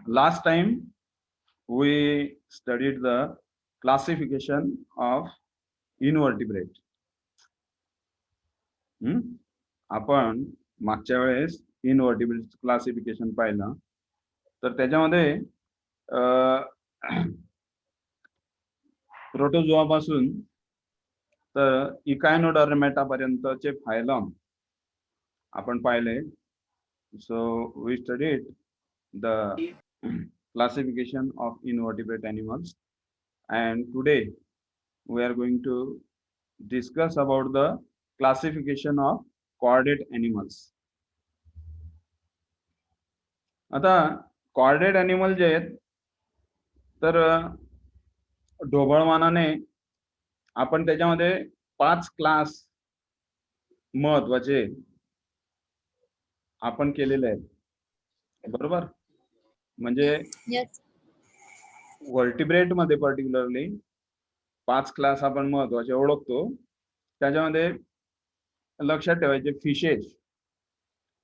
last time we studied the classification of invertebrate. आपण मागच्या वेळेस इनव्हर्टिब्रेट क्लासिफिकेशन पाहिलं. तर त्याच्यामध्ये प्रोटोझोआ पासून तर इकायनोडर्मेटा पर्यंतचे फायलम आपण पाहिले. So we studied the classification of invertebrate animals, and today we are going to discuss about the classification of chordate animals. आता chordate animal जे आहेत तर ढोबळमानाने आपण त्याच्यामध्ये 5 क्लास महत्वाचे आपण केलेले आहेत, बरोबर. म्हणजे वर्टिब्रेट मध्ये पर्टिक्युलरली 5 क्लास आपण महत्वाचे ओळखतो. त्याच्यामध्ये लक्षात ठेवायचे फिशेस,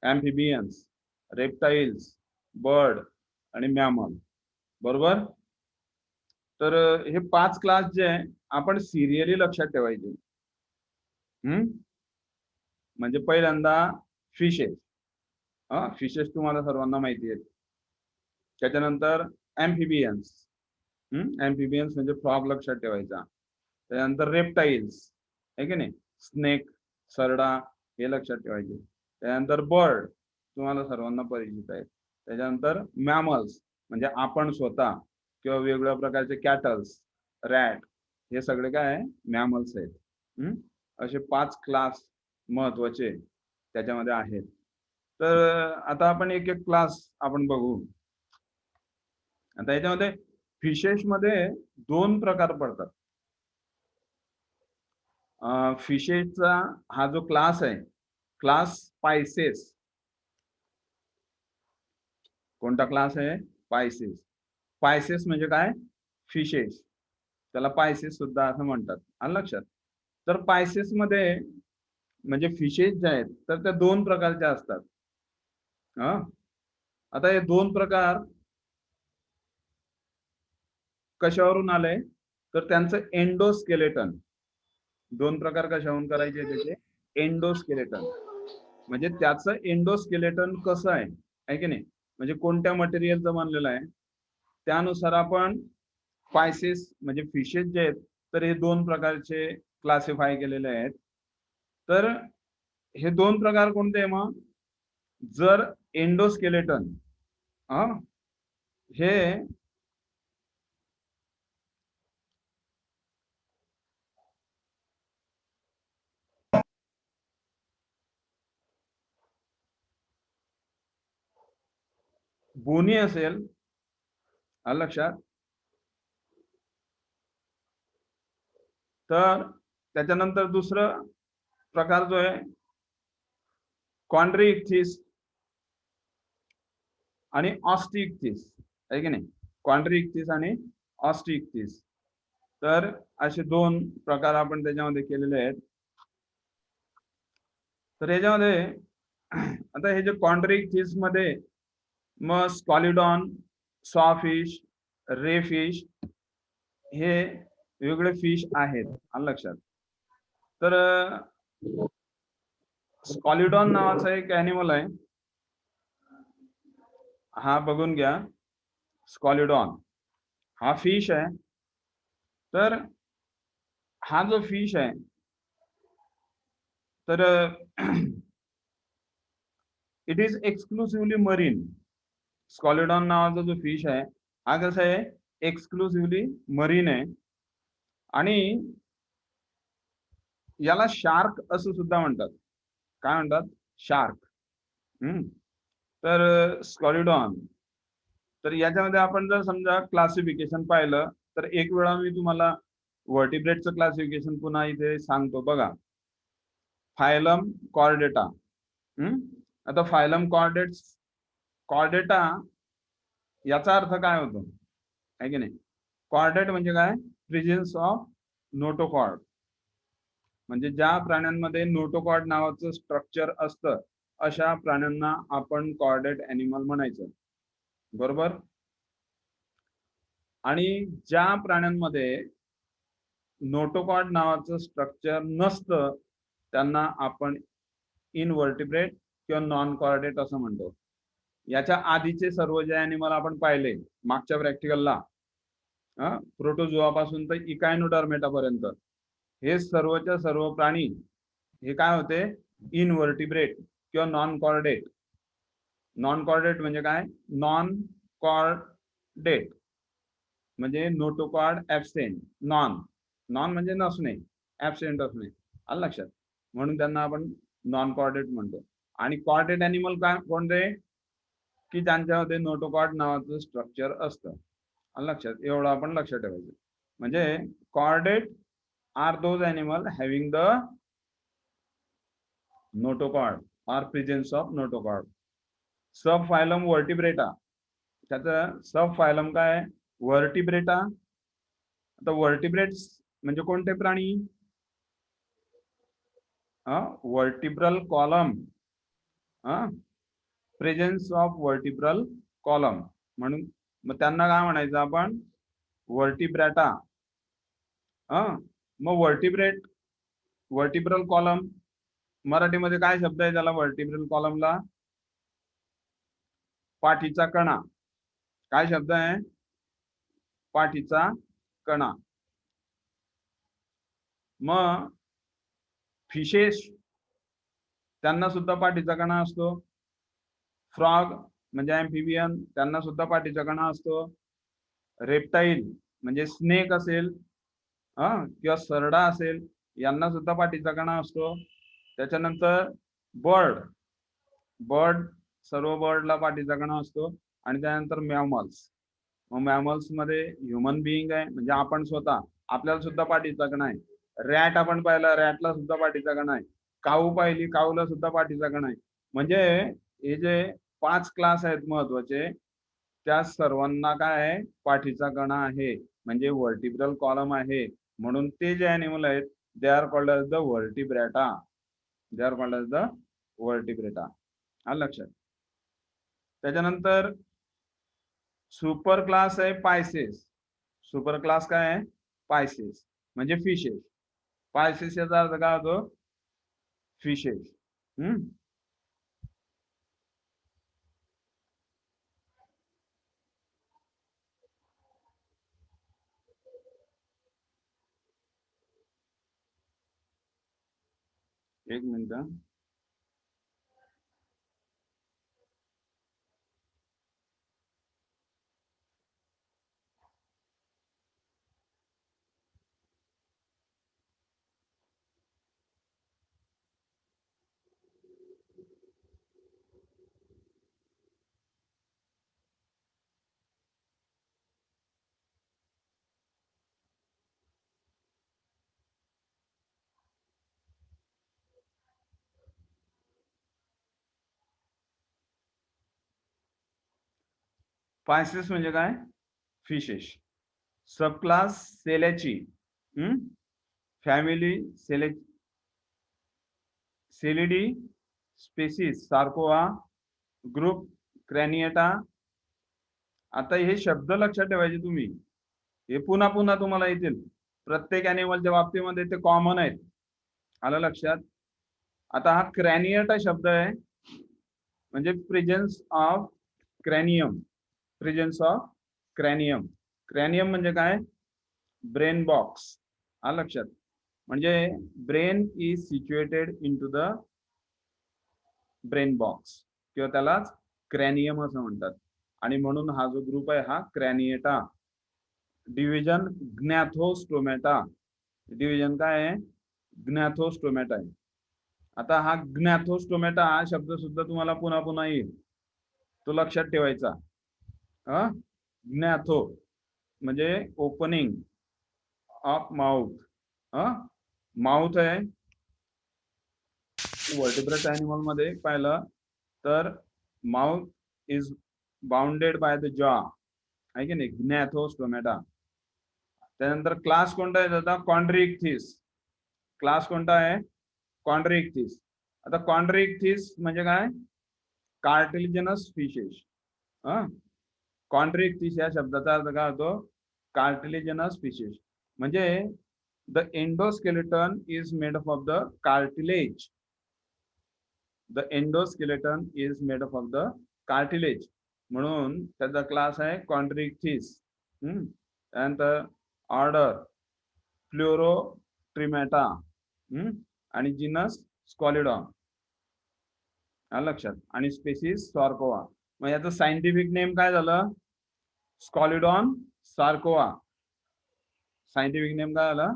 ॲम्फिबियन्स, रेप्टाइल्स, बर्ड आणि मॅमल, बरोबर. तर हे 5 क्लास जे आहे आपण सिरियली लक्षात ठेवायचे. म्हणजे पहिल्यांदा फिशेस. फिशेस तुम्हाला सर्वांना माहिती आहे. त्याच्यानंतर ॲम्फिबियन्स. ॲम्फिबियन्स म्हणजे फ्रॉग लक्षात ठेवायचा. त्यानंतर रेप्टाइल्स आहे की नाही, स्नेक, सरडा हे लक्षात ठेवायचे. त्यानंतर बर्ड तुम्हाला सर्वांना परिचित आहे. त्याच्यानंतर मॅमल्स म्हणजे आपण स्वतः किंवा वेगवेगळ्या प्रकारचे कॅटल्स, रॅट, हे सगळे काय आहे, मॅमल्स आहेत. असे 5 क्लास महत्वाचे त्याच्यामध्ये आहेत. तर आता आपण एक एक क्लास आपण बघू. आता याच्यामध्ये फिशेस मध्ये 2 प्रकार पडतात. फिशेसचा हा जो क्लास आहे, क्लास पायसेस. कोणता क्लास आहे? पायसेस. पायसेस म्हणजे काय? फिशेस. त्याला पायसेस सुद्धा असं म्हणतात, आलं लक्षात. तर पायसेस मध्ये म्हणजे फिशेस जे आहेत तर त्या 2 प्रकारच्या असतात. आता हे 2 प्रकार कशावरून आले तर त्यांचं एंडोस्केलेटन. 2 प्रकार कशावरून करायचे त्याचे? एंडोस्केलेटन. म्हणजे त्याचं एंडोस्केलेटन कसं आहे की नाही, म्हणजे कोणत्या मटेरियलचं बनलेलं आहे त्यानुसार आपण पायसेस म्हणजे फिशेस जे आहेत तर हे 2 प्रकारचे क्लासिफाय केलेले आहेत. तर हे 2 प्रकार कोणते आहे मग? जर एंडोस्केलेटन हे बोनी असेल, आलं लक्षात, तर त्याच्यानंतर दुसरं प्रकार जो आहे कॉन्ड्रिइक्थिस आणि ऑस्टिइक्थिस आहे की नाही. कॉन्ड्रिइक्थिस आणि ऑस्टिइक्थिस. तर असे 2 प्रकार आपण त्याच्यामध्ये केलेले आहेत. तर याच्यामध्ये आता हे जे कॉन्ड्रिइक्थिस मध्ये मग स्कॉलिडॉन, स्वॉफिश, रे फिश हे वेगळे फिश आहेत, आलं लक्षात. तर स्कॉलिडॉन नावाचा एक ॲनिमल आहे, हा बघून घ्या. स्कॉलिडॉन हा फिश आहे. तर हा जो फिश आहे तर it is exclusively marine. Scoliodon नावाचा जो फिश आहे हा कसा आहे, एक्सक्लुसिव्हली मरीन आहे. आणि याला शार्क असं सुद्धा म्हणतात. काय म्हणतात? शार्क. तर स्कॉलिडॉन, तर याच्यामध्ये आपण जर समजा क्लासिफिकेशन पाहिलं तर एक वेळा मी तुम्हाला वर्टिब्रेटचं क्लासिफिकेशन पुन्हा इथे सांगतो बघा. Phylum Chordata. आता फायलम कॉर्डेटा याचा अर्थ काय होतो आहे की नाही. कॉर्डेट म्हणजे काय? Presence of notochord. म्हणजे ज्या प्राण्यांमध्ये नोटोकॉर्ड नावाचं स्ट्रक्चर असतं अशा प्राण्यांना आपण कॉर्डेट ॲनिमल म्हणायचं, बरोबर. आणि ज्या प्राण्यांमध्ये नोटोकॉर्ड नावाचं स्ट्रक्चर नसतं त्यांना आपण इनव्हर्टिब्रेट किंवा नॉन कॉर्डेट असं म्हणतो. याच्या आधीचे सर्व जे ॲनिमल आपण पाहिले मागच्या प्रॅक्टिकलला, प्रोटोझोआपासून तर इकायनोडर्मेटा पर्यंत, हे सर्वच्या सर्व प्राणी हे काय होते, इनव्हर्टिब्रेट किंवा नॉन कॉर्डेट. नॉन कॉर्डेट म्हणजे काय, नॉन कॉर्डेट म्हणजे नोटोकॉर्ड ऍबसेंट. नॉन नॉन म्हणजे नसणे, ऍबसेंट असणे, आलं लक्षात. म्हणून त्यांना आपण नॉन कॉर्डेट म्हणतो. आणि कॉर्डेट ॲनिमल काय कोणते, की ज्यांच्यामध्ये नोटोकॉर्ड नावाचं स्ट्रक्चर असतं, आलं लक्षात. एवढं आपण लक्षात ठेवायचं. म्हणजे chordate are those animal having the notochord or presence of notochord. Sub phylum Vertebrata, त्याचं सब फायलम काय, व्हर्टिब्रेटा. आता व्हर्टिब्रेट्स म्हणजे कोणते प्राणी, व्हर्टिब्रल कॉलम, प्रेझेन्स ऑफ व्हर्टिब्रल कॉलम, म्हणून मग त्यांना काय म्हणायचं आपण, व्हर्टिब्रेटा. मग व्हर्टिब्रल कॉलम मराठीमध्ये काय शब्द आहे त्याला, व्हर्टिब्रल कॉलमला, पाठीचा कणा. काय शब्द आहे, पाठीचा कणा. मग फिशेस त्यांना सुद्धा पाठीचा कणा असतो. फ्रॉग म्हणजे ॲम्फिबियन त्यांना सुद्धा पाठीचा कणा असतो. रेप्टाईल म्हणजे स्नेक असेल किंवा सरडा असेल, यांना सुद्धा पाठीचा कणा असतो. त्याच्यानंतर बर्ड सर्व बर्डला पाठीचा कणा असतो. आणि त्यानंतर मॅमल्स. मग मॅमल्स मध्ये ह्युमन बिईंग आहे, म्हणजे आपण स्वतः, आपल्याला सुद्धा पाठीचा कणा आहे. रॅट आपण पाहिला, रॅटला सुद्धा पाठीचा कणा आहे. काऊ पाहिली, काऊला सुद्धा पाठीचा कणा आहे. म्हणजे हे जे 5 क्लास आहेत महत्वाचे, त्या सर्वांना काय आहे, पाठीचा कणा आहे, म्हणजे व्हर्टिब्रल कॉलम आहे. म्हणून ते जे ॲनिमल आहेत they are called as the Vertebrata. They are called as the Vertebrata, आलं लक्षात. त्याच्यानंतर सुपर क्लास आहे पायसेस. सुपर क्लास काय आहे, पायसेस म्हणजे फिशेस. पायसेस याचा अर्थ काय होतो, फिशेस. एक मिनिट. पायसेस म्हणजे काय, फिशेस. सब क्लास सेलेची, फॅमिली सेलिडी, स्पेसिस सार्कोआ, ग्रुप क्रॅनिएटा. आता हे शब्द लक्षात ठेवायचे तुम्ही, हे पुन्हा पुन्हा तुम्हाला येतील. प्रत्येक ॲनिमलच्या बाबतीमध्ये ते कॉमन आहेत, आलं लक्षात. आता हा क्रॅनिएटा शब्द आहे, म्हणजे presence of cranium. Presence of cranium. Cranium म्हणजे काय, ब्रेन बॉक्स, आलं लक्षात. म्हणजे brain is situated in to the brain box, किंवा त्यालाच क्रॅनियम असं म्हणतात. आणि म्हणून हा जो ग्रुप आहे हा क्रॅनिएटा. डिव्हिजन ग्नॅथोस्टोमॅटा. डिव्हिजन काय आहे, ग्नॅथोस्टोमॅटा आहे. आता हा ग्नॅथोस्टोमॅटा हा शब्द सुद्धा तुम्हाला पुन्हा पुन्हा येईल, तो लक्षात ठेवायचा. ग्नॅथो म्हणजे ओपनिंग ऑफ माउथ. माउथ आहे व्हर्टिब्रेट ॲनिमल मध्ये पाहिलं तर mouth is bounded by the जॉ, आहे की नाही, ग्नॅथोस्टोमॅटा. त्यानंतर क्लास कोणता आहे त्याचा, कॉन्ड्रिक्थिस. क्लास कोणता आहे, कॉन्ड्रिक्थिस. आता कॉन्ड्रिक्थिस म्हणजे काय, कार्टिलिजनस फिशेस. कॉन्ड्रिक्थिस या शब्दाचा अर्थ काय होतो, कार्टिलेजनस फिशेस म्हणजे the endoskeleton is made up of the cartilage. The endoskeleton is made up of the cartilage म्हणून त्याचा क्लास आहे कॉन्ड्रिक्टिस. त्यानंतर ऑर्डर फ्लोरोट्रिमेटा आणि जिनस स्कॉलिडॉन. लक्षात. आणि स्पेसिस सार्कोवा. मग याचं सायंटिफिक नेम काय झालं? स्कॉलिडॉन सार्कोवा. सायंटिफिक नेम काय झालं?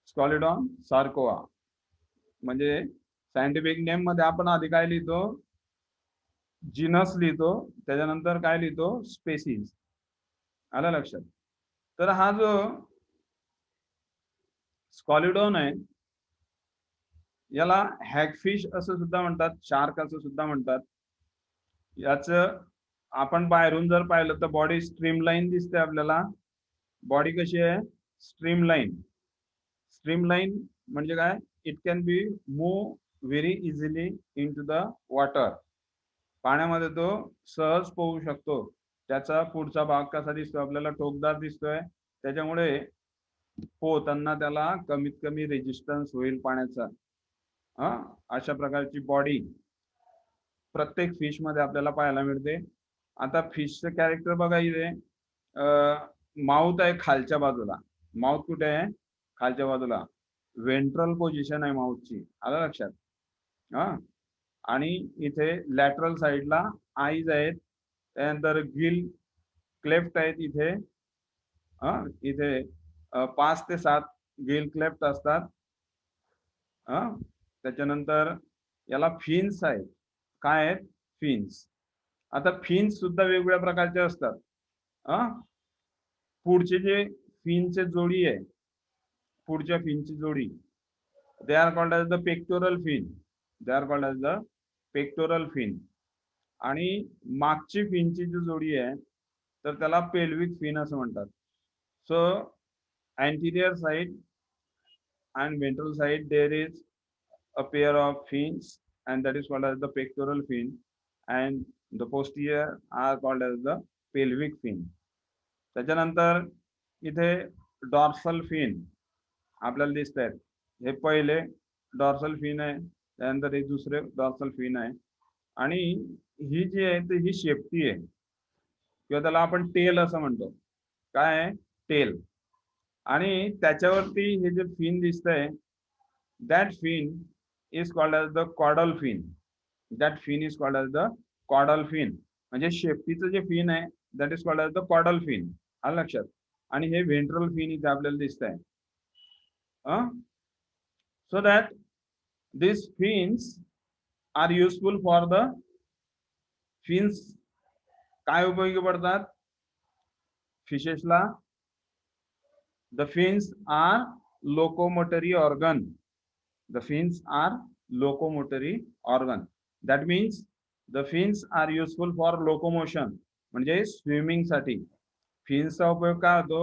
स्कॉलिडॉन सार्कोवा. म्हणजे सायंटिफिक नेम मध्ये आपण आधी काय लिहितो? जिनस लिहितो, त्याच्यानंतर काय लिहितो? स्पेसिस. आलं लक्षात. तर हा जो स्कॉलिडॉन आहे याला हॅगफिश असं सुद्धा म्हणतात, शार्क असं सुद्धा म्हणतात. याचं आपण बाहेरून जर पाहिलं तर बॉडी स्ट्रीमलाईन दिसते आपल्याला. बॉडी कशी आहे? स्ट्रीमलाईन. स्ट्रीमलाईन म्हणजे काय? It can be move very easily in to the water. पाण्यामध्ये तो सहज पोहू शकतो. त्याचा पुढचा भाग कसा दिसतो आपल्याला? टोकदार दिसतोय. त्याच्यामुळे पोहताना त्याला कमीत कमी रेजिस्टन्स होईल पाण्याचा. अशा प्रकारची बॉडी प्रत्येक फिश मध्ये आपल्याला पाहायला मिळते. आता फिशचं कॅरेक्टर बघा इथे. माउथ आहे खालच्या बाजूला. माउथ कुठे आहे? खालच्या बाजूला. वेंट्रल पोझिशन आहे माउथची. आलं लक्षात. आणि इथे लॅटरल साइडला आईज आहेत. त्यानंतर गिल क्लेफ्ट आहेत इथे. इथे 5 ते 7 गिल क्लेफ्ट असतात. त्याच्यानंतर याला फिन्स आहेत. काय आहेत? फिन्स. आता फिन्स सुद्धा वेगवेगळ्या प्रकारचे असतात. पुढचे जे फिनचे जोडी आहे, पुढच्या फिनची जोडी, they are called as the pectoral fin. They are called as the pectoral fin. आणि मागची फिनची जी जोडी आहे तर त्याला पेल्विक फिन असं म्हणतात. So anterior side and ventral side there is a pair of fins and that is called as the pectoral fin, and the posterior are called as the pelvic fin. त्याच्यानंतर इथे dorsal fin आपल्याला दिसत आहेत. हे पहिले dorsal fin आहे, त्यानंतर हे दुसरे डॉर्सल फिन आहे. आणि ही जी आहे ती ही शेपटी आहे किंवा त्याला आपण टेल असं म्हणतो. काय आहे? टेल. आणि त्याच्यावरती हे जे फिन दिसतंय that fin is called as the caudal fin. That fin is called as the caudal fin. म्हणजे शेपटीचं जे फिन आहे that is called as the caudal fin. आलं लक्षात. आणि हे व्हेंट्रल फिन इथे आपल्याला दिसत आहे. So that this fins are useful for the fins. काय उपयोगी पडतात फिशेसला? The fins are locomotory organ. The fins are locomotory organ. That means the fins are useful for locomotion. म्हणजे स्विमिंग साठी फिन्सचा उपयोग काय होतो?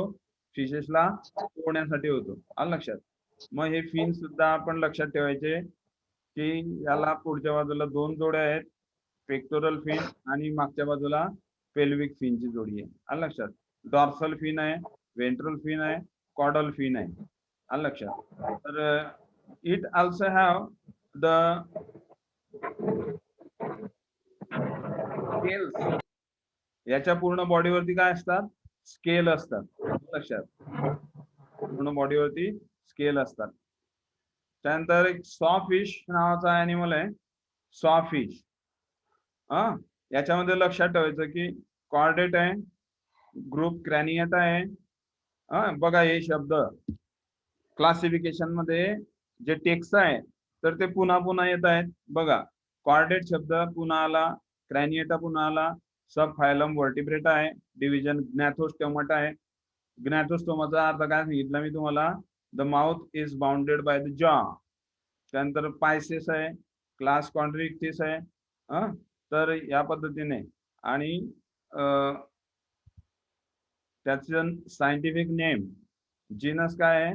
फिशेसला पोहण्यासाठी होतो. आलं लक्षात. मग हे फिन सुद्धा आपण लक्षात ठेवायचे की याला पुढच्या बाजूला 2 जोड्या आहेत, पेक्टोरल फिन आणि मागच्या बाजूला पेल्विक फिनची जोडी आहे. आलं लक्षात. डॉर्सल फिन आहे, वेंट्रल फिन आहे, कॉडल फिन आहे. आलं लक्षात. तर it also have the scales. याच्या पूर्ण बॉडीवरती काय असतात? स्केल असतात. लक्षात. पूर्ण बॉडीवरती स्केल असतात. त्यानंतर एक सॉफिश नावाचा ॲनिमल आहे, सॉफिश. याच्यामध्ये लक्षात ठेवायचं की कॉर्डेट आहे, ग्रुप क्रॅनिएटा आहे. बघा हे शब्द क्लासिफिकेशन मध्ये जे टेक्स्ट आहे तर ते पुन्हा पुन्हा येत आहेत. बघा कॉर्डेट शब्द पुन्हा आला, क्रॅनिएटा पुन्हा आला, सब फायलम वर्टिब्रेटा आहे, डिव्हिजन ग्नॅथोस्टोमाटा आहे. ग्नॅथोस्टोमाचा अर्थ काय सांगितलं मी तुम्हाला? The mouth is bounded by the जॉ. त्यानंतर पायसेस आहे, क्लास कॉन्ड्रिक्टिस आहे. तर या पद्धतीने. आणि त्याचं सायंटिफिक नेम जीनस काय आहे?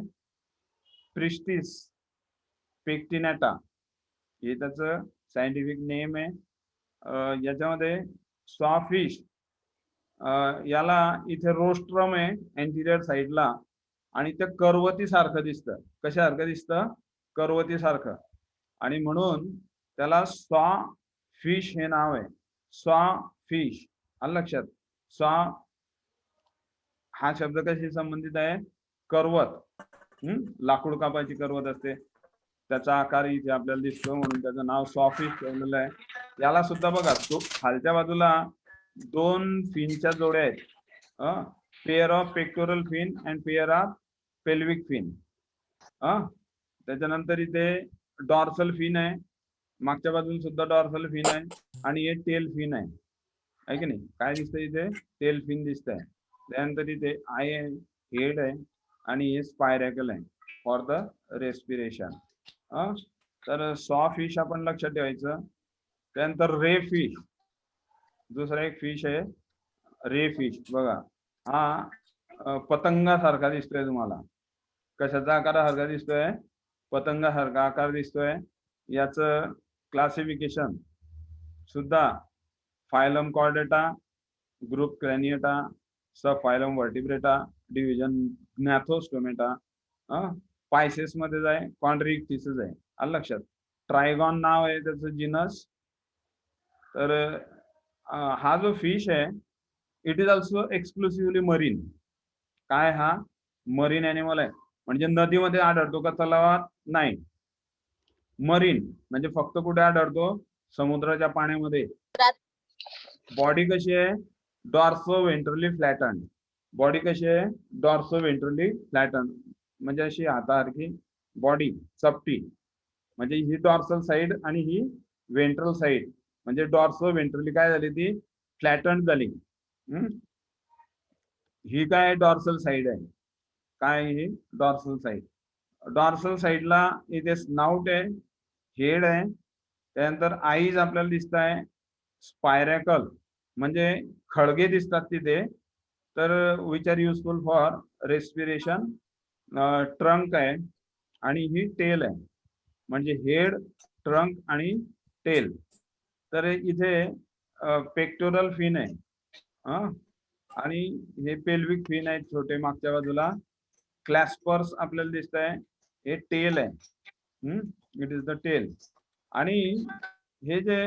प्रिस्टिस पेक्टिनेटा हे त्याचं सायंटिफिक नेम आहे. याच्यामध्ये सॉफिश याला इथे रोस्ट्रम आहे अँटिरियर साईडला आणि ते करवती सारखं दिसतं. कशासारखं दिसतं? करवती सारखं. आणि म्हणून त्याला सॉ फिश हे नाव आहे. सॉ फिश. आलं लक्षात? सॉ हा शब्द कशी संबंधित आहे? करवत. लाकूड कापायची करवत असते, त्याचा आकार इथे आपल्याला दिसतो, म्हणून त्याचं नाव सॉ फिश ठेवलेलं आहे. याला सुद्धा बघा, तो खालच्या बाजूला 2 फिनच्या जोड्या आहेत. Pair of pectoral fin and pair of pelvic fin. त्याच्यानंतर इथे डॉर्सल फिन आहे, मागच्या बाजूला सुद्धा डॉर्सल फिन आहे, आणि हे टेल फिन आहे की नाही? काय दिसतंय इथे? टेल फिन दिसतंय. त्यानंतर इथे आय आहे, हेड आहे, आणि हे स्पायरॅकल आहे फॉर द रेस्पिरेशन. तर सॉ फिश आपण लक्षात ठेवायचं. त्यानंतर रे फिश, दुसरा एक फिश आहे रे फिश. बघा, हा पतंगासारखा दिसतोय तुम्हाला. कशाचा आकारासारखा दिसतोय? पतंगासारखा आकार दिसतोय. याचं क्लासिफिकेशन सुद्धा phylum Chordata, group Craniata, sub phylum Vertebrata, division gnathostomaटा, Pisces मध्ये जाय, कॉन्ड्रिक्टिसच आहे. आलं लक्षात? ट्रायगॉन नाव आहे त्याचं जिनस. तर हा जो फिश आहे, it is also exclusively marine. काय हा? मरीन अॅनिमल आहे. म्हणजे नदीमध्ये आढळतो का तलावात? नाही. मरीन म्हणजे फक्त कुठे आढळतो? समुद्राच्या पाण्यामध्ये. बॉडी कशी आहे? Dorso ventrally flatten. बॉडी कशी आहे? डॉर्सो वेंट्रली फ्लॅटन, म्हणजे अशी हातासारखी बॉडी, चपटी. म्हणजे ही डॉर्सल साइड आणि ही वेंट्रल साइड. म्हणजे डॉर्सो वेंट्रली काय झाली? ती फ्लॅटन झाली. ही काय डॉर्सल साइड आहे. काय ही? Dorsal side. डॉर्सल साइडला इथे स्नाउट आहे, हेड आहे, त्यानंतर आईज आपल्याला दिसत आहे, स्पायरॅकल म्हणजे खळगे दिसतात तिथे, तर which are useful for respiration. Trunk आहे, आणि ही टेल आहे. म्हणजे हेड, ट्रंक आणि टेल. तर इथे पेक्टोरल फिन आहे, आणि हे पेल्विक फिन आहेत छोटे मागच्या बाजूला. क्लॅस्पर्स आपल्याला दिसत आहे, हे टेल आहे. It is the tail. आणि हे जे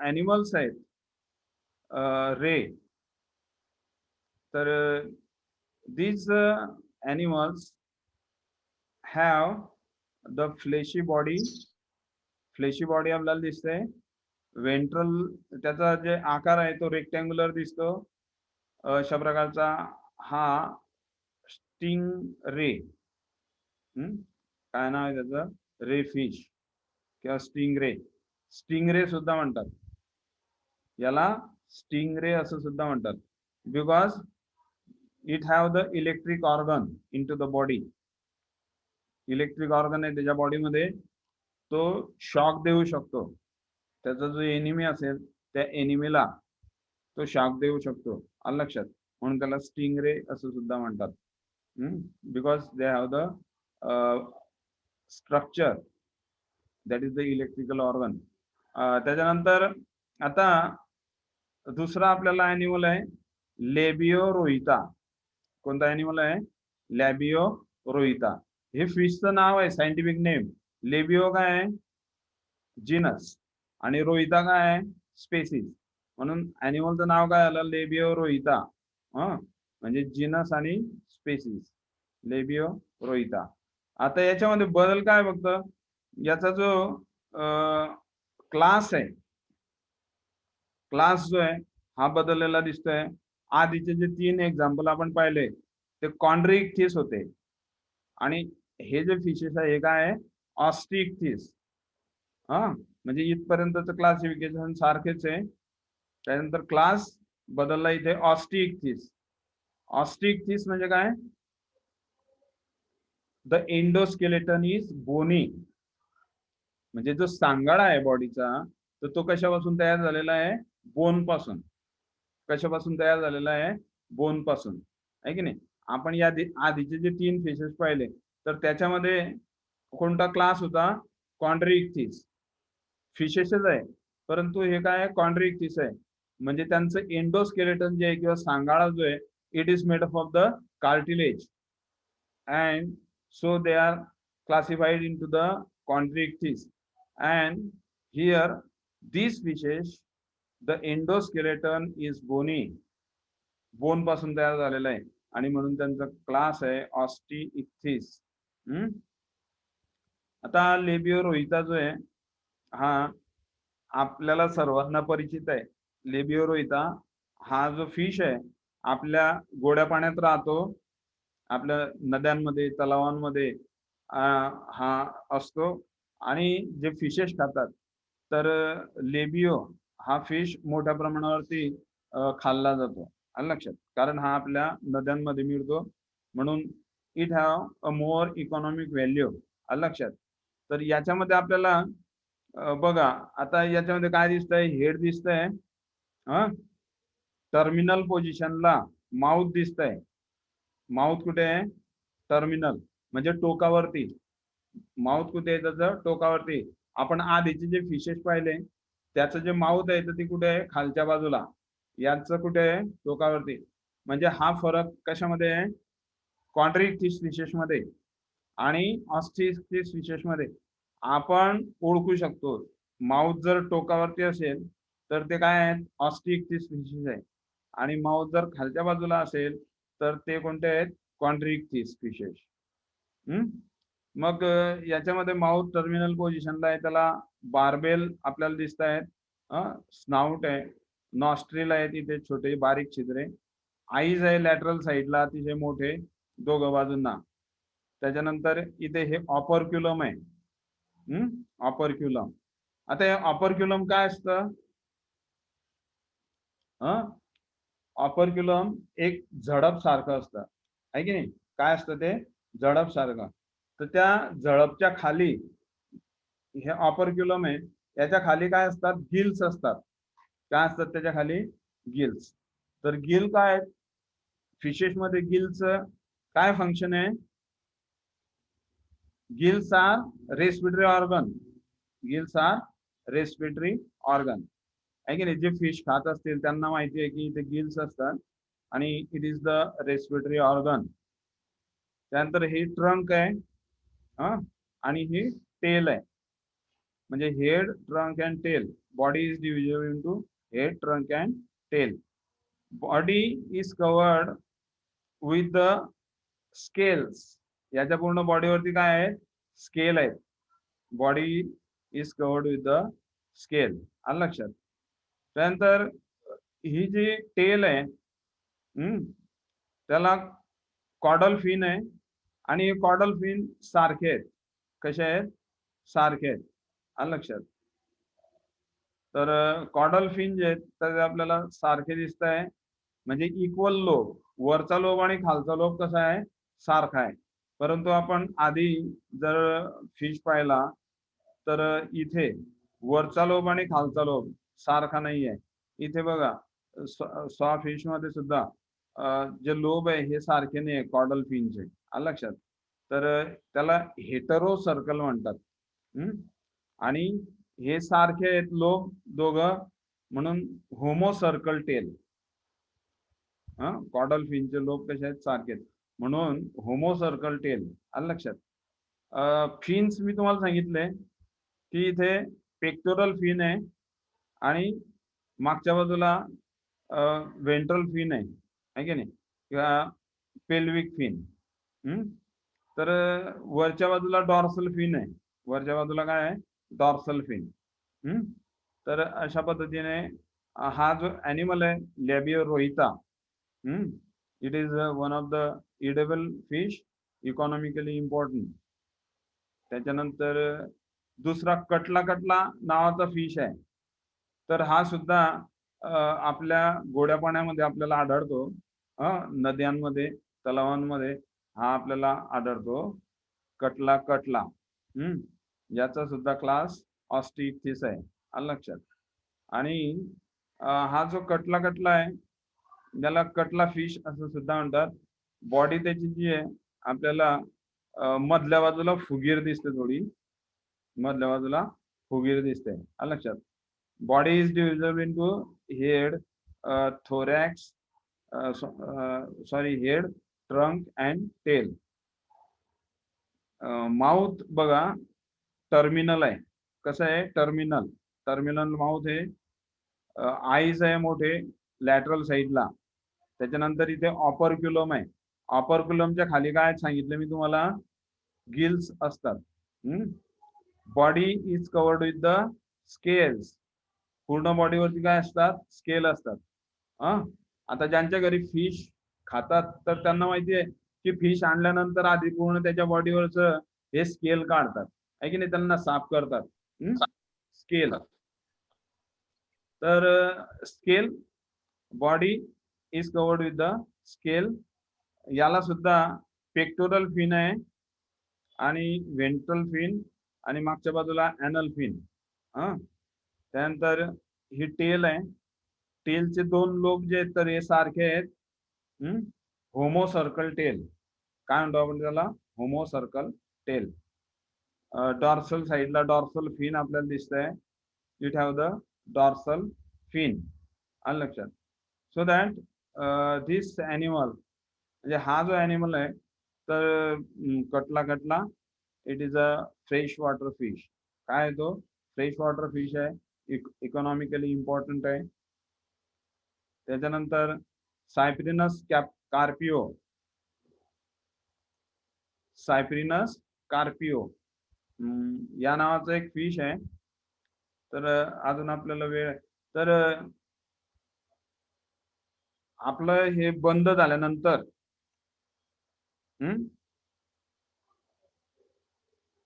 ॲनिमल्स आहेत रे, तर these animals have the fleshy body. Fleshy body आपल्याला दिसते. वेंट्रल, त्याचा जे आकार आहे तो रेक्टँग्युलर दिसतो. अशा प्रकारचा हा स्टिंग रे. काय नाव आहे त्याचं? रे फिश किंवा स्टिंग रे. स्टिंग रे सुद्धा म्हणतात याला. स्टिंग रे असं सुद्धा म्हणतात, because it have the electric organ in to the body. Electric organ आहे त्याच्या बॉडीमध्ये, तो शॉक देऊ शकतो. त्याचा जो एनिमी असेल त्या एनिमीला तो शॉक देऊ शकतो. आलं लक्षात? म्हणून त्याला स्टिंग रे असं सुद्धा म्हणतात. Because they have the structure that is the electrical organ. त्याच्यानंतर आता दुसरा आपल्याला ॲनिमल आहे लेबियो रोहिता. कोणता ॲनिमल आहे? लॅबियो रोहिता. हे फिशचं नाव आहे, सायंटिफिक नेम. लेबियो काय आहे? जिनस, आणि रोहिता काय आहे? स्पेसिस. म्हणून ॲनिमलचं नाव काय आलं? लेबियो रोहिता. म्हणजे जिनस आणि स्पेसिस, लेबियो रोहिता. आता याच्यामध्ये बदल काय फक्त? याचा जो क्लास आहे, क्लास जो आहे हा बदललेला दिसतोय. आधीचे जे 3 एक्झाम्पल आपण पाहिले ते कॉन्ड्रिक्टिस होते, आणि हे जे फिशेस आहे हे काय आहे? ऑस्टिक्टिस. म्हणजे इथपर्यंतचं क्लासिफिकेशन सारखेच आहे. त्यानंतर क्लास बदलला इथे ऑस्टिक्टिस. ऑस्टिक्टिस म्हणजे काय? The endoskeleton is Boney. म्हणजे जो सांगाडा आहे बॉडीचा, तर तो कशापासून तयार झालेला आहे? बोन पासून. कशापासून तयार झालेला आहे? बोन पासून, आहे की नाही? आपण या आधीचे जे 3 फिशेस पाहिले तर त्याच्यामध्ये कोणता क्लास होता? कॉन्ड्रिक्टिस. फिशेसच आहे, परंतु हे काय आहे? कॉन्ड्रिक्टिस आहे. म्हणजे त्यांचं एंडोस्केलेटन जे आहे किंवा सांगाळा जो आहे, it is made up of the cartilage, and so they are classified into the chondrichthyes. And here these fishes, the endoskeleton is bony, bone पासून तयार झालेला आहे, आणि म्हणून त्यांचा क्लास आहे ऑस्टिइक्थिस. आता लेबिओरोइता जो आहे हा आपल्याला सर्वांना परिचित आहे. लेबिओरोइता हा जो फिश आहे आपल्या गोड्या पाण्यात राहतो, आपल्या नद्यांमध्ये, तलावांमध्ये हा असतो. आणि जे फिशेस खातात, तर लेबिओ हा फिश मोठ्या प्रमाणावरती खाल्ला जातो. आलं लक्षात? कारण हा आपल्या नद्यांमध्ये मिळतो, म्हणून it have a more economic value. आलं लक्षात? तर याच्यामध्ये आपल्याला बघा, आता याच्यामध्ये काय दिसतंय, हेड दिसतंय, टर्मिनल पोझिशनला माउथ दिसतंय. माउथ कुठे आहे? टर्मिनल म्हणजे टोकावरती. माउथ कुठे आहे त्याचं? टोकावरती. आपण आधीचे जे फिशेस पाहिले त्याचं जे माउथ आहे तर ती कुठे आहे? खालच्या बाजूला. याचं कुठे आहे? टोकावरती. म्हणजे हा फरक कशामध्ये आहे? कॉन्ट्रिक्टिस फिशेस मध्ये आणि ऑस्टिइक्थिस फिशेस मध्ये आपण ओळखू शकतो. माउथ जर टोकावरती असेल तर ते काय आहेत? ऑस्टिइक्थिस फिशेस आहे. आणि माउथ जर खालच्या बाजूला असेल तर ते कोणते आहेत? कॉन्ट्रिक्टिस फिशेस. मग याच्यामध्ये माउथ टर्मिनल पोझिशनला आहे, त्याला बार्बेल आपल्याला दिसत आहेत, स्नाउट आहे, नॉस्ट्रिल आहेत इथे छोटे बारीक छिद्रे, आईज आहे लॅटरल साईडला अतिशय मोठे दोघं बाजूंना. त्याच्यानंतर इथे हे ऑपरक्युलम आहे. ऑपरक्युलम. आता हे ऑपरक्युलम काय असतं? ऑपरक्युलम एक झडप सारखं असतं, आहे की नाही? काय असतं ते? झडप सारखं. तर त्या झडपच्या खाली हे ऑपरक्युलम आहे, याच्या खाली काय असतात? गिल्स असतात. काय असतात त्याच्या खाली? गिल्स. तर गिल काय? फिशेस मध्ये गिल्स काय फंक्शन आहे? Gills are respiratory organ. Gills are respiratory organ, आहे की नाही? जे फिश खात असतील त्यांना माहिती आहे की इथे गिल्स असतात आणि it is the respiratory organ. त्यानंतर हे ट्रंक आहे, आणि ही टेल आहे. म्हणजे head, trunk and tail. Body is divisible into head, trunk and tail. Body is covered with the scales. याच्या पूर्ण बॉडीवरती काय आहे? स्केल आहेत. Body is covered with the scale. आलं लक्षात? त्यानंतर ही जी टेल आहे त्याला कॉडल फिन आहे, आणि हे कॉडल फिन सारखे आहेत. कसे आहेत? सारखे आहेत. आलं लक्षात? तर कॉडल फिन जे आहेत तर आपल्याला सारखे दिसत आहे, म्हणजे इक्वल लोब. वरचा लोब आणि खालचा लोब कसा आहे? सारखा आहे. परंतु आपण आधी जर फिश पाहिला तर इथे वरचा लोब आणि खालचा लोब सारखा नाही आहे. इथे बघा, सॉ फिश मध्ये सुद्धा जे लोब आहे हे सारखे नाही आहे कॉडल फिनचे. आलं लक्षात? तर त्याला हेटरो सर्कल म्हणतात. आणि हे सारखे आहेत लोब दोघं, म्हणून होमो सर्कल टेल. कॉडल फिनचे लोब कसे आहेत? सारखे आहेत, म्हणून होमो सर्कल टेल. आलं लक्षात? फिन्स मी तुम्हाला सांगितले की इथे पेक्टोरल फिन आहे आणि मागच्या बाजूला वेंट्रल फिन आहे की नाही? किंवा पेल्विक फिन. तर वरच्या बाजूला डॉर्सल फिन आहे. वरच्या बाजूला काय आहे? Dorsal fin. तर अशा पद्धतीने हा जो ॲनिमल आहे labeo rohita, it is one of the edible fish, economically important. त्याच्यानंतर दुसरा कटला नावाचा फिश आहे. तर हा सुद्धा आपल्या गोड्या पाण्यामध्ये आपल्याला आढळतो, नद्यांमध्ये, तलावांमध्ये हा आपल्याला आढळतो. कटला. याचा सुद्धा क्लास ऑस्टिइक्थिस आहे. आलं लक्षात? आणि हा जो कटला आहे त्याला कटला फिश असं सुद्धा म्हणतात. बॉडी त्याची जी आहे आपल्याला मधल्या बाजूला फुगीर दिसते, थोडी मधल्या बाजूला फुगीर दिसते. आलं लक्षात? Body is divisible into head, thorax, head, trunk and tail. Mouth बघा टर्मिनल आहे. कसं आहे टर्मिनल? टर्मिनल माउथ आहे. आईज आहे मोठे लॅटरल साईडला. त्याच्यानंतर इथे ऑपरक्युलम आहे. ऑपरक्युलमच्या खाली काय सांगितलं मी तुम्हाला? गिल्स असतात. Body is covered with the scales. पूर्ण बॉडीवरती काय असतात? स्केल असतात. आता ज्यांच्या घरी फिश खातात तर त्यांना माहिती आहे की फिश आणल्यानंतर आधी पूर्ण त्याच्या बॉडीवरच हे स्केल काढतात, आहे की नाही? त्यांना साफ करतात. स्केल. तर scale, body is covered with the scale. याला सुद्धा पेक्टोरल फिन आहे आणि व्हेंट्रल फिन आणि मागच्या बाजूला ॲनल फिन. त्यानंतर ही टेल आहे. टेलचे दोन लोब जे आहेत तर हे सारखे आहेत. Homocercal tail. काय म्हणतो आपण त्याला? Homocercal tail. डॉर्सल साईडला डॉर्सल फिन आपल्याला दिसतंय. It have the dorsal fin. आलं लक्षात? सो दॅट धिस ॲनिमल, म्हणजे हा जो ॲनिमल आहे तर catla it is a fresh water fish. काय तो? फ्रेश वॉटर फिश आहे. इकॉनॉमिकली इम्पॉर्टंट आहे. त्याच्यानंतर सायप्रिनस कार्पिओ. सायप्रिनस कार्पिओ या नावाचं एक फिश आहे. तर अजून आपल्याला वेळ आहे तर आपलं हे बंद झाल्यानंतर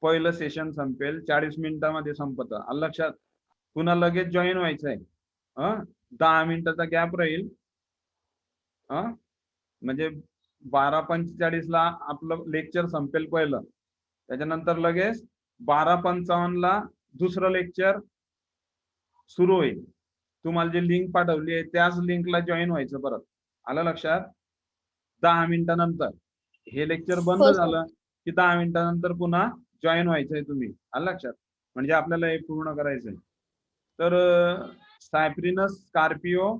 पहिलं सेशन संपेल 40 मिनिटांमध्ये संपतं. आलं लक्षात? पुन्हा लगेच जॉईन व्हायचंय. 10 मिनिटाचा गॅप राहील. म्हणजे 12:45 ला आपलं लेक्चर संपेल पहिलं. त्याच्यानंतर लगेच 12:55 ला दुसरं लेक्चर सुरू होईल. तुम्हाला जी लिंक पाठवली आहे त्याच लिंकला जॉईन व्हायचं परत. आलं लक्षात? 10 मिनिटानंतर हे लेक्चर बंद झालं की 10 मिनिटानंतर पुन्हा जॉईन व्हायचंय तुम्ही. आलं लक्षात? म्हणजे आपल्याला हे पूर्ण करायचंय. तर सायप्रिनस कार्पिओ,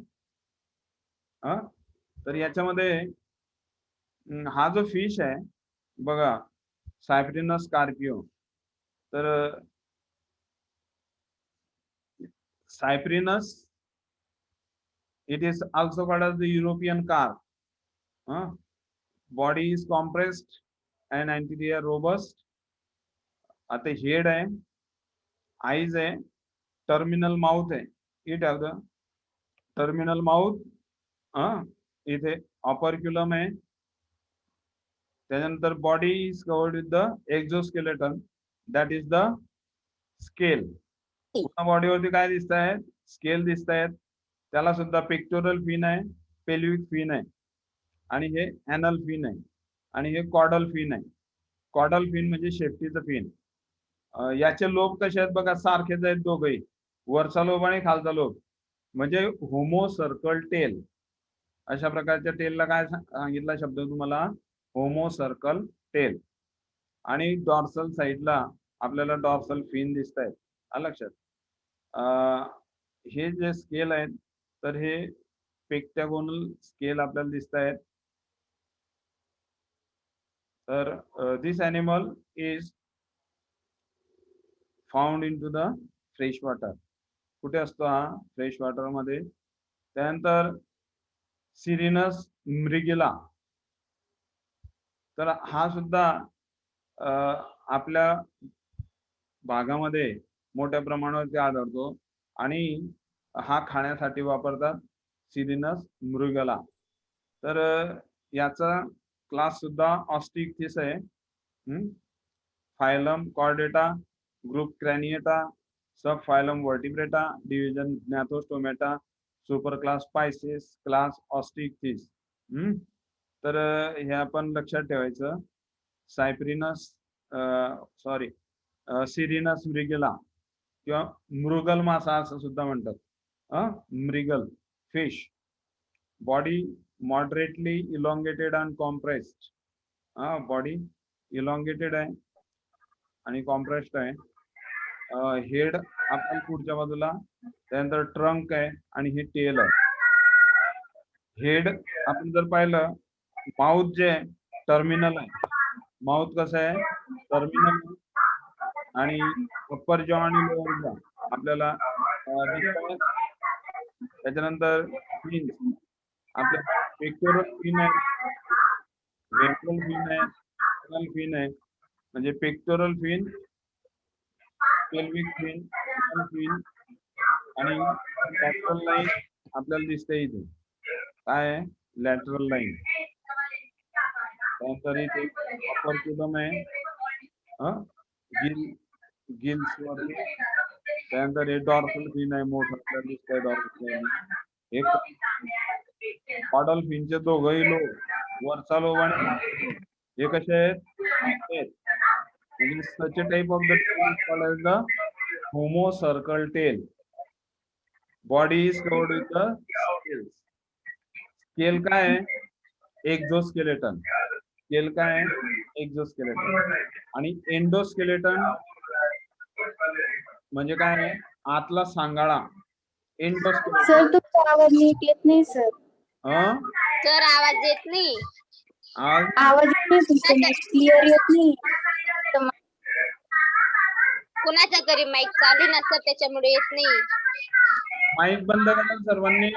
तर याच्यामध्ये हा जो फिश आहे बघा सायप्रिनस कार्पिओ, तर सायप्रिनस it is also called as the European carp. Body is compressed and anterior robust. आता हेड आहे, आईज आहे, टर्मिनल माउथ आहे. It have the terminal mouth. इथे ऑपरक्युलम आहे. त्यानंतर body is covered with the exoskeleton, that is the scale. पूर्ण बॉडीवरती काय दिसत आहेत? स्केल दिसत आहेत. त्याला सुद्धा पेक्टोरल फिन आहे, पेल्विक फिन आहे आणि हे ॲनल फिन आहे आणि हे कॉडल फिन आहे. कॉडल फिन म्हणजे शेपटीचं फिन. याचे लोब कसे आहेत बघा? सारखेच आहेत दोघही, वरचा लोब आणि खालचा लोब. म्हणजे होमो सर्कल टेल. अशा प्रकारच्या टेलला काय सांगितला शब्द तुम्हाला? Homocercal tail. आणि डॉर्सल साईडला आपल्याला डॉर्सल फिन दिसत आहेत. आलं लक्षात? हे जे स्केल आहेत तर हे पेक्टॅगोनल स्केल आपल्याला दिसत आहेत. तर this animal is found in to the fresh water. कुठे असतो हा? फ्रेश वॉटर मध्ये. त्यानंतर सिरिनस म्रिगिला, तर हा सुद्धा आपल्या भागामध्ये मोठ्या प्रमाणावरती आढळतो आणि हा खाण्यासाठी वापरतात, सिरिनस मृगला. तर याचा क्लास सुद्धा ऑस्टिकथिस आहे. Phylum Chordata, group Craniata, sub phylum Vertebrata, division Gnathostomata, super class Pisces, class Osteichthyes. तर हे आपण लक्षात ठेवायचं. सायप्रिनस सिरिनस मृगेला किंवा मृगल मासा असं सुद्धा म्हणतात. Mrigal fish. Body moderately elongated and compressed. Body elongated आहे आणि कॉम्प्रेस्ड आहे. हेड आपल्याला पुढच्या बाजूला, त्यानंतर ट्रंक आहे आणि हे टेल आहे. हेड आपण जर पाहिलं, माउथ जे टर्मिनल आहे, माउथ कसं आहे टर्मिनल, आणि अप्पर जॉ आणि लोअर जॉ आपल्याला दिसतात. त्याच्यानंतर फिन्स, आपल्या पेक्टोरल फिन आहे, वेंट्रल फिन आहे, फिन आहे. म्हणजे pectoral fin, pelvic fin, fin आणि लॅटरल लाईन आपल्याला दिसते इथे. काय आहे लॅटरल लाईन. त्यानंतर इथे अपर कुलम आहे, गिल्स वरती. त्यानंतर हे डॉर्सल फिन आहे, मोठं आपल्याला दिसतंय डॉर्सल फिन. हे कॉडल फिनचे दोघंही लोब, वरचा लोब आणि हे कसे आहेत, म्हणजे such a type of the tail is called as the homocercal tail. Body is covered with the scales. Scale काय आहे, एक्झोस्केलेटन. स्केल काय आहे, एक्झोस्केलेटन. आणि एंडोस्केलेटन म्हणजे काय आहे, आतला सांगाळा. एंडोस्केलेटन. सर तुमचा आवाज नीट येत नाही सर. सर आवाज येत नाही. आवाज येत नाही तुमचा, नीट क्लिअर येत नाही. कुणाचा तरी माईक चालू नसतं त्याच्यामुळे येत नाही. माईक बंद करा सर्वांनी.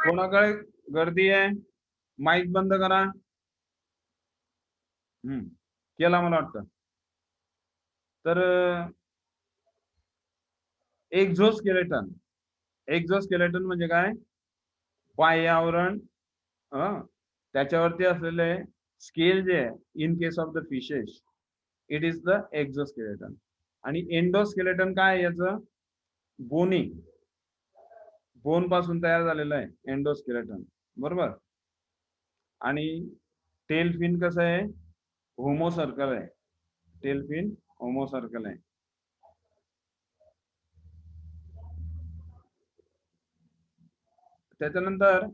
कोणाकडे गर्दी आहे, माईक बंद करा. केला मला वाटतं. तर एक्झोस्केलेटन, एक्झोस्केलेटन म्हणजे काय, बाह्य आवरण, त्याच्यावरती असलेले स्केल जे आहे, in case of the fishes it is the exoskeleton. आणि एंडोस्केलेटन काय, याचं बोनी, बोन पासून तयार झालेलं आहे एंडोस्केलेटन, बरोबर. आणि टेल फिन कसं आहे, होमोसर्कल आहे. टेल फिन होमोसर्कल आहे. त्याच्यानंतर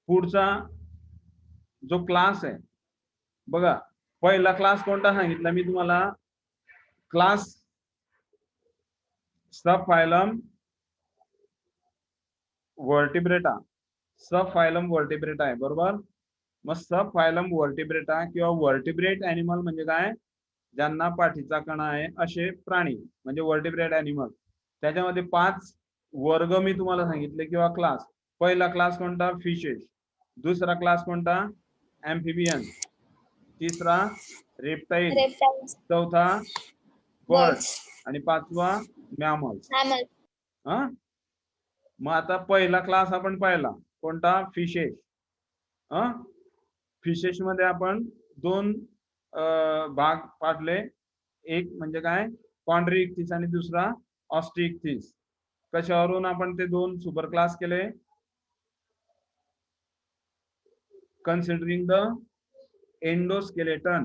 पुढचा जो क्लास आहे बघा, पहिला क्लास कोणता सांगितला मी तुम्हाला, क्लास सब फायलम वर्टिब्रेटा. सब फायलम वर्टिब्रेटा आहे, बरोबर. मग सब फायलम वर्टिब्रेटा किंवा वर्टिब्रेट ॲनिमल म्हणजे काय, ज्यांना पाठीचा कणा आहे असे प्राणी म्हणजे वर्टिब्रेट ॲनिमल. त्याच्यामध्ये 5 वर्ग मी तुम्हाला सांगितले किंवा क्लास. पहिला क्लास कोणता, फिशेस. दुसरा क्लास कोणता, ॲम्फिबियन. तिसरा रेप्टाइल. चौथा बर्ड्स. आणि 5वा मॅमल्स. मग आता पहिला क्लास आपण पाहिला कोणता, फिशेस. फिशेस मध्ये आपण 2 भाग पाडले. एक म्हणजे काय, कॉन्ड्रिइक्थिस आणि दुसरा ऑस्टिइक्थिस. कशावरून आपण ते 2 सुपर क्लास केले, कन्सिडरिंग द एंडोस्केलेटन.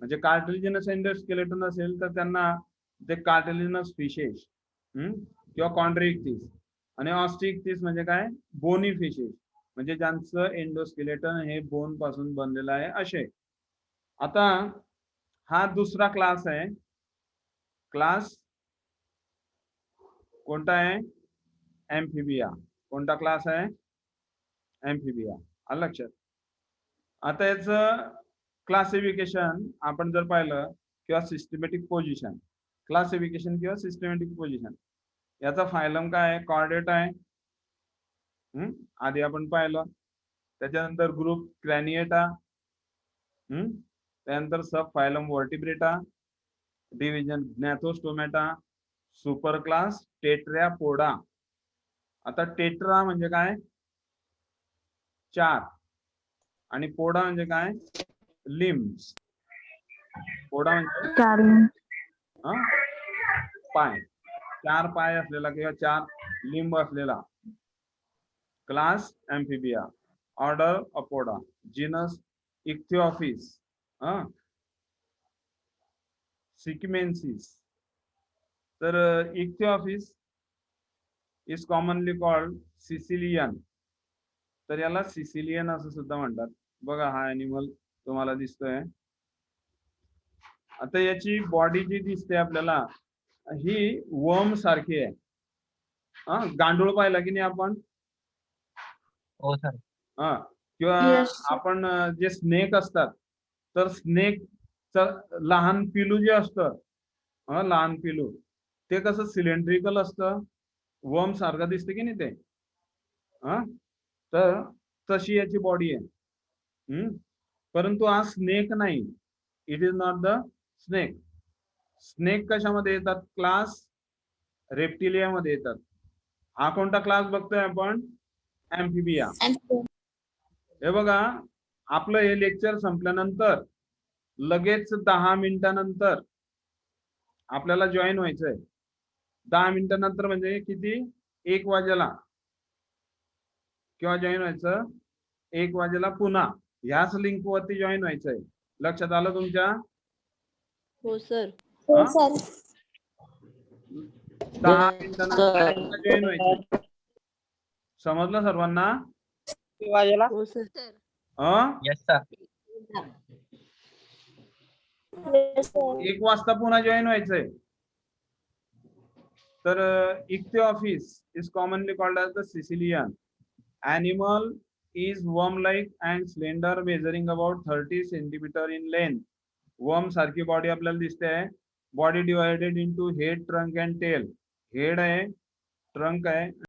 म्हणजे कार्टिलिजिनस एंडोस्केलेटन असेल तर त्यांना ते कार्टिलिजिनस फिशेस किंवा कॉन्ड्रिइक्थिस. आणि ऑस्टिइक्थिस म्हणजे काय, बोनी फिशेस, म्हणजे ज्यांचं एंडोस्केलेटन हे बोन पासून बनलेलं आहे असे. आता हा दुसरा क्लास आहे. क्लास कोणता आहे, ॲम्फिबिया. कोणता क्लास आहे, ॲम्फिबिया. आलं लक्षात. आता याचं क्लासिफिकेशन आपण जर पाहिलं किंवा सिस्टमॅटिक पोझिशन, क्लासिफिकेशन किंवा सिस्टमॅटिक पोझिशन, याचा फायलम काय आहे, कॉर्डेट आहे. आधी आपण पाहिलं. त्याच्यानंतर ग्रुप क्रॅनिएटा. त्यानंतर sub phylum Vertebrata. Division Gnathostomata. Super class Tetrapoda. आता टेट्रा म्हणजे काय, 4. आणि पोडा म्हणजे काय, लिम्स. पोडा म्हणजे पाय, 4 पाय असलेला किंवा 4 लिंब असलेला क्लास ॲम्फिबिया. ऑर्डर अपोडा. जीनस इक्थिओफिस. सिक्मेन्सिस. तर इक्थिओफिस इज कॉमनली कॉल्ड सिसिलियन. तर याला सिसिलियन असं सुद्धा म्हणतात. बघा हा ॲनिमल तुम्हाला दिसतोय. आता याची बॉडी जी दिसते आपल्याला ही वर्म सारखी आहे. गांडूळ पाहिला की नाही आपण? हो सर. किंवा Yes, sir. आपण जे स्नेक असतात तर स्नेक लहान पिलू जे असतं, लहान पिलू ते कसं सिलेंड्रिकल असतं, वर्म सारखं दिसतं की नाही ते. तर तशी याची बॉडी आहे. परंतु हा स्नेक नाही. It is not the snake. Snake कशामध्ये येतात? क्लास रेप्टिलिया मध्ये येतात. हा कोणता क्लास बघतोय आपण? ऍम्फिबिया. हे बघा, आपलं हे लेक्चर संपल्यानंतर लगेच 10 मिनिटानंतर आपल्याला जॉईन व्हायचंय. 10 मिनिटानंतर म्हणजे किती? 1 वाजेला किंवा जॉईन व्हायचं 1 वाजेला पुन्हा ह्याच लिंक वरती जॉईन व्हायचंय. लक्षात आलं तुमच्या? हो सर. हो सर. 10 मिनिटानंतर जॉईन व्हायचंय. समजलं सर्वांना? हो सर. Yes sir. 1 वाजता पुन्हा जॉईन व्हायचंय. तर इक्थिऑफिस is commonly called as the Sicilian. Animal is worm-like and slender, measuring about 30 centimeter in length. Worm सारखी बॉडी आपल्याला दिसते. Body divided into head, trunk and tail. Head आहे, ट्रंक आहे